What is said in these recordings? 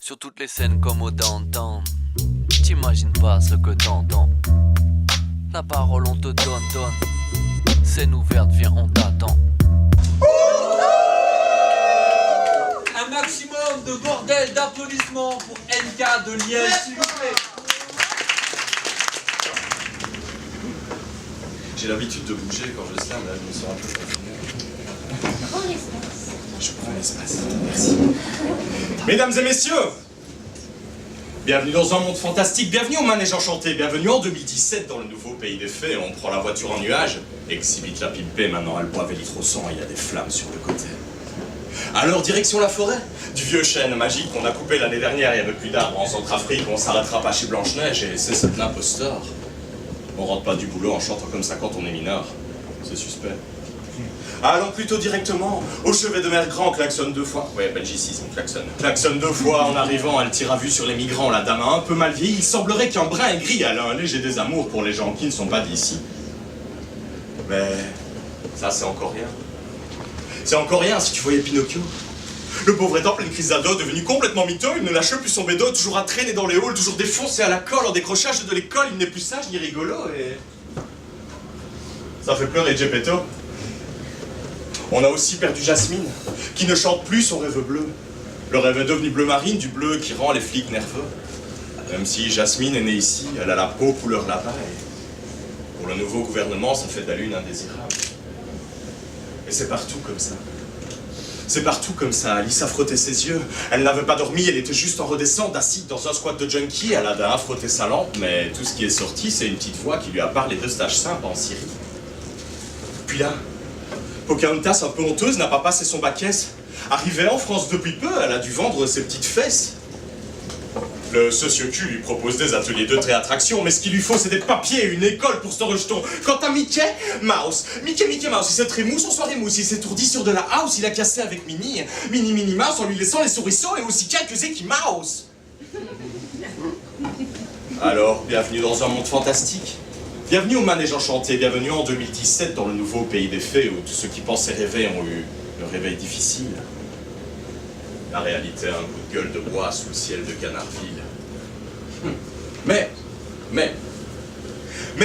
Sur toutes les scènes comme au downtown, t'imagines pas ce que t'entends. La parole on te donne. Scène ouverte, viens on t'attend. Un maximum de bordel d'applaudissements pour NK de Liège, s'il vous plaît. J'ai l'habitude de bouger quand je slam, là je me sens un peu confiné. Prends l'espace. Je prends l'espace, merci. Mesdames et messieurs, bienvenue dans un monde fantastique, bienvenue au Manège Enchanté, bienvenue en 2017 dans le nouveau pays des fées. On prend la voiture en nuage, Exhibit la pimpée, maintenant elle boit litre au sang et il y a des flammes sur le côté. Alors direction la forêt, du vieux chêne magique qu'on a coupé l'année dernière, il n'y avait plus d'arbres en Centrafrique, on s'arrêtera pas chez Blanche-Neige et c'est cet imposteur. On rentre pas du boulot en chantant comme ça quand on est mineur, c'est suspect. Allons plutôt directement au chevet de mer grand, klaxonne 2 fois. Ouais, belgicisme, klaxonne. Klaxonne 2 fois en arrivant, elle tire à vue sur les migrants, la dame a un peu mal vieilli. Il semblerait qu'un brun et gris, elle a un léger désamour pour les gens qui ne sont pas d'ici. Mais ça, c'est encore rien. C'est encore rien si tu voyais Pinocchio. Le pauvre est en pleine crise d'ado, devenu complètement miteux, il ne lâche plus son bédo, toujours à traîner dans les halls, toujours défoncé à la colle en décrochage de l'école, il n'est plus sage ni rigolo et... Ça fait pleurer Geppetto. On a aussi perdu Jasmine, qui ne chante plus son rêve bleu. Le rêve est devenu bleu marine, du bleu qui rend les flics nerveux. Même si Jasmine est née ici, elle a la peau couleur lapin et pour le nouveau gouvernement, ça fait d'elle une indésirable. Et c'est partout comme ça. C'est partout comme ça. Alice a frotté ses yeux. Elle n'avait pas dormi, elle était juste en redescente, assise dans un squat de junkie. Elle a frotté sa lampe, mais tout ce qui est sorti, c'est une petite voix qui lui a parlé de stage simple en Syrie. Puis là, Pocahontas, un peu honteuse, n'a pas passé son bac S. Arrivée en France depuis peu, elle a dû vendre ses petites fesses. Le socio-cul lui propose des ateliers de réattraction, mais ce qu'il lui faut, c'est des papiers et une école pour ce rejeton. Quant à Mickey Mouse, Mickey Mouse, il s'est trémousse en soirée mousse, il s'est étourdi sur de la house, il a cassé avec Minnie Mouse en lui laissant les souriceaux et aussi quelques Mouse. Alors, bienvenue dans un monde fantastique. Bienvenue au Manège Enchanté, bienvenue en 2017 dans le nouveau pays des fées où tous ceux qui pensaient rêver ont eu le réveil difficile. La réalité a un coup de gueule de bois sous le ciel de Canardville. Mais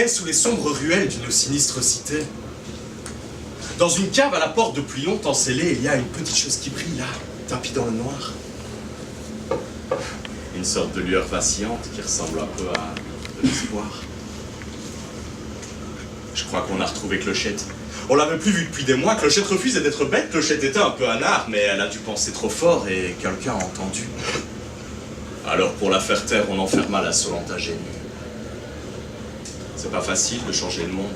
sous les sombres ruelles d'une sinistre cité, dans une cave à la porte depuis longtemps scellée, il y a une petite chose qui brille là, tapie dans le noir. Une sorte de lueur vacillante qui ressemble un peu à de l'espoir. Je crois qu'on a retrouvé Clochette. On l'avait plus vue depuis des mois. Clochette refusait d'être bête. Clochette était un peu anard, mais elle a dû penser trop fort et quelqu'un a entendu. Alors pour la faire taire, on enferma la Solenta génue. C'est pas facile de changer le monde,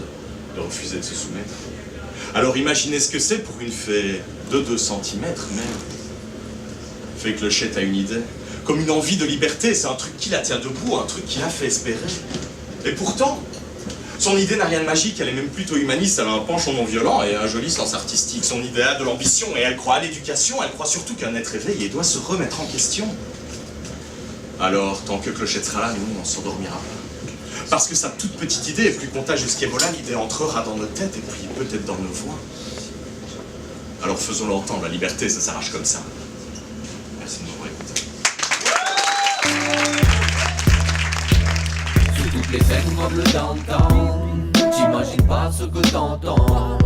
de refuser de se soumettre. Alors imaginez ce que c'est pour une fée de 2 cm même. Fée Clochette a une idée. Comme une envie de liberté, c'est un truc qui la tient debout, un truc qui la fait espérer. Et pourtant, son idée n'a rien de magique, elle est même plutôt humaniste, elle a un penchant non violent et un joli sens artistique. Son idée a de l'ambition et elle croit à l'éducation, elle croit surtout qu'un être éveillé doit se remettre en question. Alors, tant que Clochette sera là, nous, on s'endormira pas. Parce que sa toute petite idée est plus contagieuse qu'Ebola, l'idée entrera dans nos têtes et puis peut-être dans nos voix. Alors faisons-le entendre, la liberté, ça s'arrache comme ça. Merci de m'avoir écouté. Sur toutes les scènes comme le downtown, t'imagines pas ce que t'entends.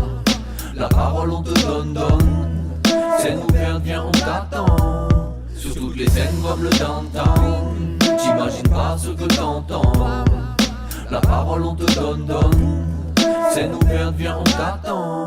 La parole on te donne. Scène ouverte, viens on t'attend. Sur toutes les scènes comme le downtown, t'imagines pas ce que t'entends. La parole on te donne. Scène ouverte, viens on t'attend.